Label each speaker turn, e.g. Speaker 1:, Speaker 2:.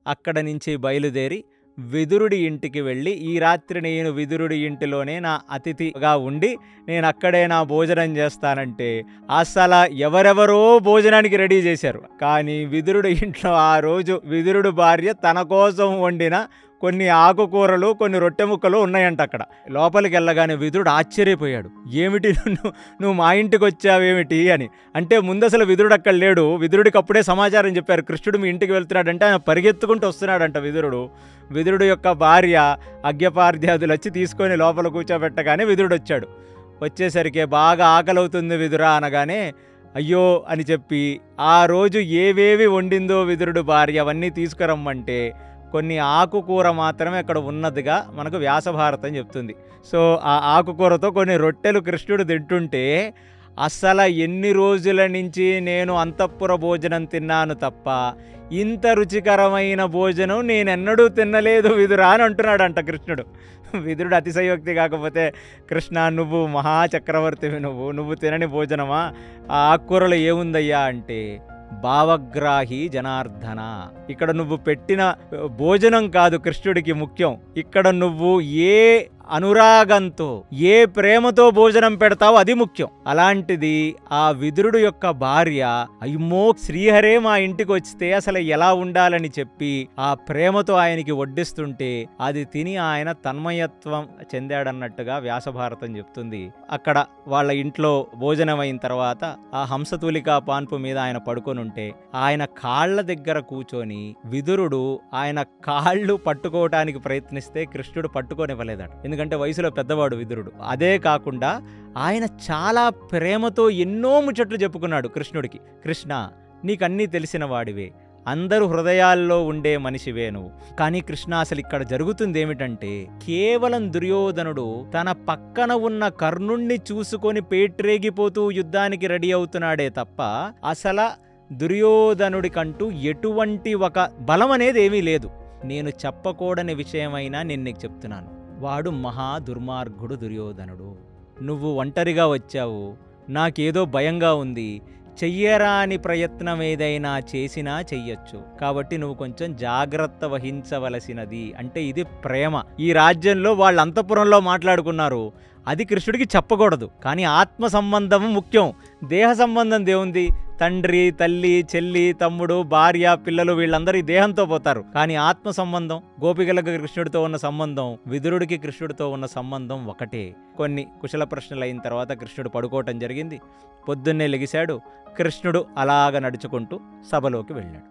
Speaker 1: అక్కడ నుంచి బయలుదేరి విదురుడి ఇంటికి వెళ్ళి, ఈ రాత్రి నేను విదురుడి ఇంటిలోనే నా అతిథిగా ఉండి నేను అక్కడే నా భోజనం చేస్తానంటే అసలు ఎవరెవరో భోజనానికి రెడీ చేశారు. కానీ విదురుడి ఇంట్లో ఆ రోజు విదురుడు భార్య తన కోసం వండిన కొన్ని ఆకుకూరలు, కొన్ని రొట్టె ముక్కలు ఉన్నాయంట అక్కడ. లోపలికి వెళ్ళగానే విదురుడు ఆశ్చర్యపోయాడు. ఏమిటి నువ్వు మా ఇంటికి వచ్చావేమిటి అని. అంటే ముందు అసలు విదురుడు అక్కడ లేడు. విదురుడికి అప్పుడే సమాచారం చెప్పారు, కృష్ణుడు మీ ఇంటికి వెళ్తున్నాడంటే ఆయన పరిగెత్తుకుంటూ వస్తున్నాడంట విదురుడు. విదురుడు యొక్క భార్య అర్ఘ్యపాద్యాదులు వచ్చి తీసుకొని లోపల కూర్చోబెట్టగానే విదురుడు వచ్చాడు. వచ్చేసరికి బాగా ఆకలవుతుంది విదురా అనగానే అయ్యో అని చెప్పి ఆ రోజు ఏవేవి వండిందో విదురుడు భార్య అవన్నీ తీసుకురమ్మంటే కొన్ని ఆకుకూర మాత్రమే అక్కడ ఉన్నదిగా మనకు వ్యాసభారతం చెప్తుంది. సో ఆ ఆకుకూరతో కొన్ని రొట్టెలు కృష్ణుడు తింటుంటే అసలు ఎన్ని రోజుల నుంచి నేను అంతఃపుర భోజనం తిన్నాను తప్ప ఇంత రుచికరమైన భోజనం నేనెన్నడూ తినలేదు విదురా అని అంటున్నాడంట కృష్ణుడు. విదురుడు అతిశయోక్తి కాకపోతే, కృష్ణ నువ్వు మహాచక్రవర్తివి, నువ్వు తినని భోజనమా, ఆ ఆకుకూరలో ఏముందయ్యా అంటే భావగ్రాహి జనార్దన. ఇక్కడ నువ్వు పెట్టిన భోజనం కాదు కృష్ణుడికి ముఖ్యం, ఇక్కడ నువ్వు ఏ అనురాగంతో ఏ ప్రేమతో భోజనం పెడతావో అది ముఖ్యం. అలాంటిది ఆ విదురుడు యొక్క భార్య అయ్యో శ్రీహరే మా ఇంటికి వస్తే అసలు ఎలా ఉండాలని చెప్పి ఆ ప్రేమతో ఆయనకి వడ్డిస్తుంటే అది తిని ఆయన తన్మయత్వం చెందాడన్నట్టుగా వ్యాసభారతం చెప్తుంది. అక్కడ వాళ్ళ ఇంట్లో భోజనం అయిన తర్వాత ఆ హంసతూలికా పాన్పు మీద ఆయన పడుకొని ఉంటే ఆయన కాళ్ల దగ్గర కూర్చొని విదురుడు ఆయన కాళ్ళు పట్టుకోవటానికి ప్రయత్నిస్తే కృష్ణుడు పట్టుకోనివ్వలేదట. ఎందుకంటే వయసులో పెద్దవాడు విదురుడు. అదే కాకుండా ఆయన చాలా ప్రేమతో ఎన్నో ముచ్చట్లు చెప్పుకున్నాడు కృష్ణుడికి. కృష్ణ నీకన్నీ తెలిసిన వాడివే, అందరూ హృదయాల్లో ఉండే మనిషివే నువ్వు. కానీ కృష్ణ అసలు ఇక్కడ జరుగుతుంది ఏమిటంటే కేవలం దుర్యోధనుడు తన పక్కన ఉన్న కర్ణుణ్ణి చూసుకొని పేట్రేగిపోతూ యుద్ధానికి రెడీ అవుతున్నాడే తప్ప అసలు దుర్యోధనుడికంటూ ఎటువంటి ఒక బలం అనేది ఏమీ లేదు. నేను చెప్పకూడని విషయమైనా నేను నీకు చెప్తున్నాను, వాడు మహా దుర్మార్గుడు దుర్యోధనుడు. నువ్వు ఒంటరిగా వచ్చావు, నాకేదో భయంగా ఉంది, చెయ్యరాని ప్రయత్నం ఏదైనా చేసినా చెయ్యొచ్చు, కాబట్టి నువ్వు కొంచెం జాగ్రత్త వహించవలసినది. అంటే ఇది ప్రేమ. ఈ రాజ్యంలో వాళ్ళు అంతఃపురంలో మాట్లాడుకున్నారు, అది కృష్ణుడికి చెప్పకూడదు. కానీ ఆత్మ సంబంధం ముఖ్యం. దేహ సంబంధం దేవుంది, తండ్రి తల్లి చెల్లి తమ్ముడు భార్య పిల్లలు వీళ్ళందరూ ఈ దేహంతో పోతారు. కానీ ఆత్మ సంబంధం, గోపికలకు కృష్ణుడితో ఉన్న సంబంధం, విదురుడికి కృష్ణుడితో ఉన్న సంబంధం ఒకటే. కొన్ని కుశల ప్రశ్నలు అయిన తర్వాత కృష్ణుడు పడుకోవటం జరిగింది. పొద్దున్నే లెగిశాడు. కృష్ణుడు అలాగ నడుచుకుంటూ సభలోకి వెళ్ళాడు.